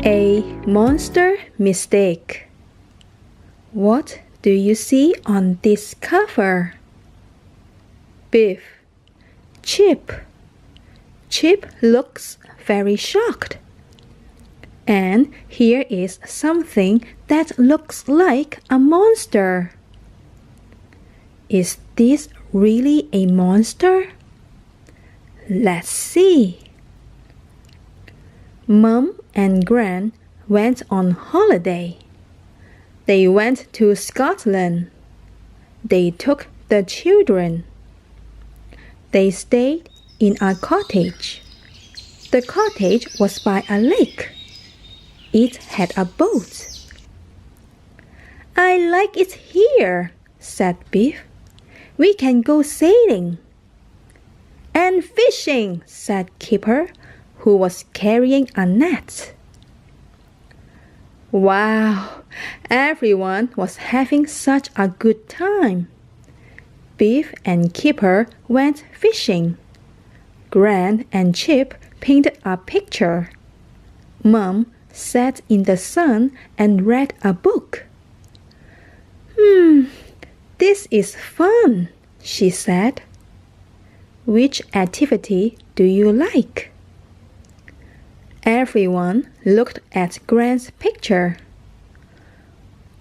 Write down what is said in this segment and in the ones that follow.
A monster mistake. What do you see on this cover? Biff. Chip. Chip looks very shocked. And here is something that looks like a monster. Is this really a monster? Let's see. Mom and Gran went on holiday. They went to Scotland. They took the children. They stayed in a cottage. The cottage was by a lake. It had a boat. I like it here, said Biff. We can go sailing. And fishing, said Kipper, who was carrying a net. Wow, everyone was having such a good time. Biff and Kipper went fishing. Gran and Chip painted a picture. Mom sat in the sun and read a book. This is fun, she said. Which activity do you like? Everyone looked at Gran's picture.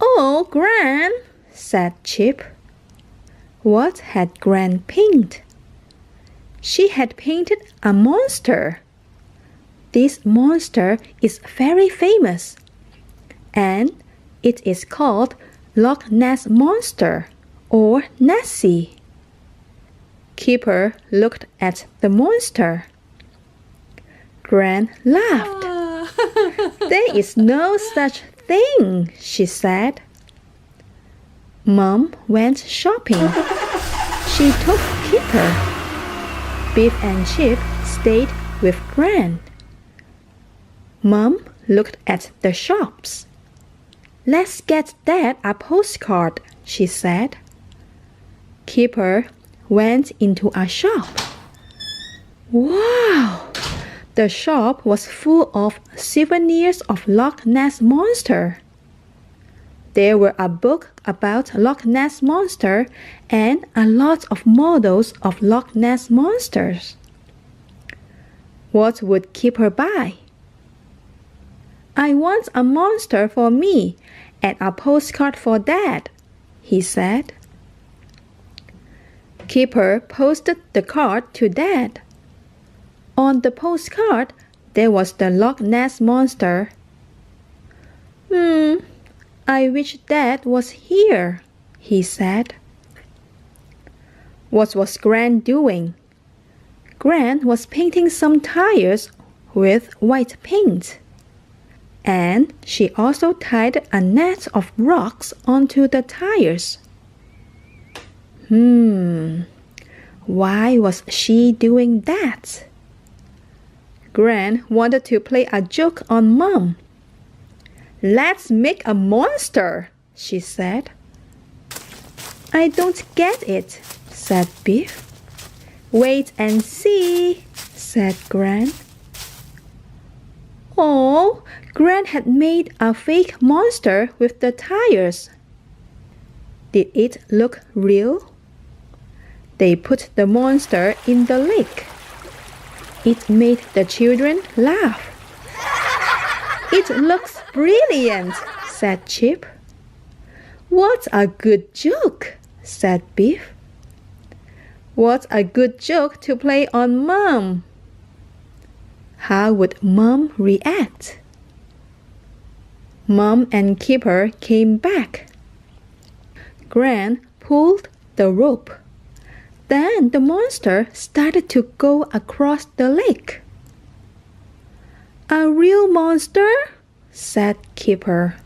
Oh, Gran, said Chip. What had Gran painted? She had painted a monster. This monster is very famous, and it is called Loch Ness Monster or Nessi. Kipper looked at the monster. Gran laughed. There is no such thing, she said. Mom went shopping. She took Kipper. Biff and Chip stayed with Gran. Mom looked at the shops. Let's get Dad a postcard, she said. Kipper went into a shop. Wow! The shop was full of souvenirs of Loch Ness Monster. There were a book about Loch Ness Monster and a lot of models of Loch Ness Monsters. What would Kipper buy? I want a monster for me and a postcard for Dad, he said. Kipper posted the card to Dad. On the postcard, there was the Loch Ness Monster. I wish Dad was here, he said. What was Gran doing? Gran was painting some tires with white paint. And she also tied a net of rocks onto the tires. Why was she doing that? Gran wanted to play a joke on Mom. Let's make a monster, she said. I don't get it, said Biff. Wait and see, said Gran. Oh, Gran had made a fake monster with the tires. Did it look real? They put the monster in the lake. It made the children laugh. It looks brilliant, said Chip. What a good joke, said Biff. What a good joke to play on Mom. How would Mom react? Mom and Kipper came back. Gran pulled the rope. Then the monster started to go across the lake. A real monster? Said Kipper.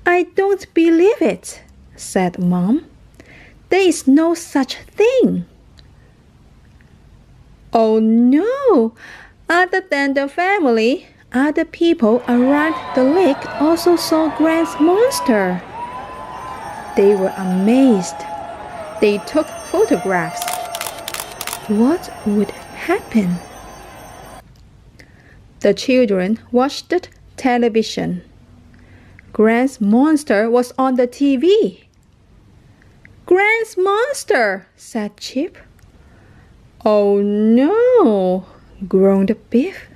I don't believe it, said Mom. There is no such thing. Oh no! Other than the family, other people around the lake also saw Gran's monster. They were amazed. They took photographs. What would happen? The children watched television. Gran's monster was on the TV. "Gran's monster," said Chip. "Oh no," groaned Biff.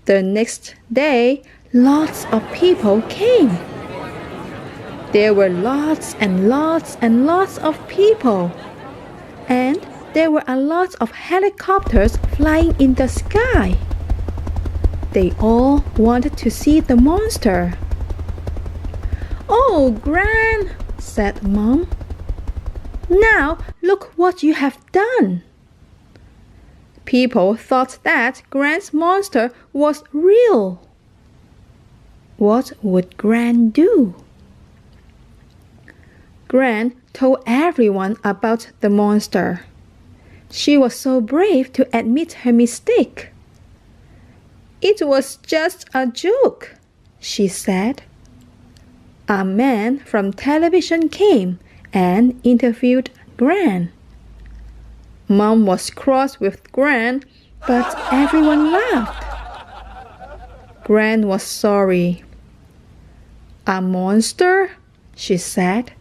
The next day, lots of people came. There were lots and lots and lots of people. And there were a lot of helicopters flying in the sky. They all wanted to see the monster. "Oh, Gran," said Mom. "Now look what you have done." People thought that Gran's monster was real. What would Gran do? Gran told everyone about the monster. She was so brave to admit her mistake. "It was just a joke," she said. A man from television came and interviewed Gran. Mom was cross with Gran, but everyone laughed. Gran was sorry. "A monster?" she said.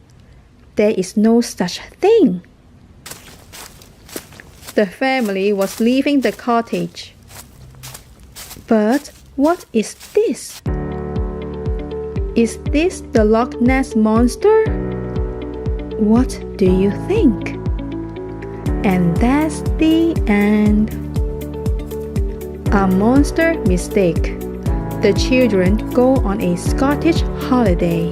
"There is no such thing." The family was leaving the cottage. But what is this? Is this the Loch Ness monster? What do you think? And that's the end. A monster mistake. The children go on a Scottish holiday.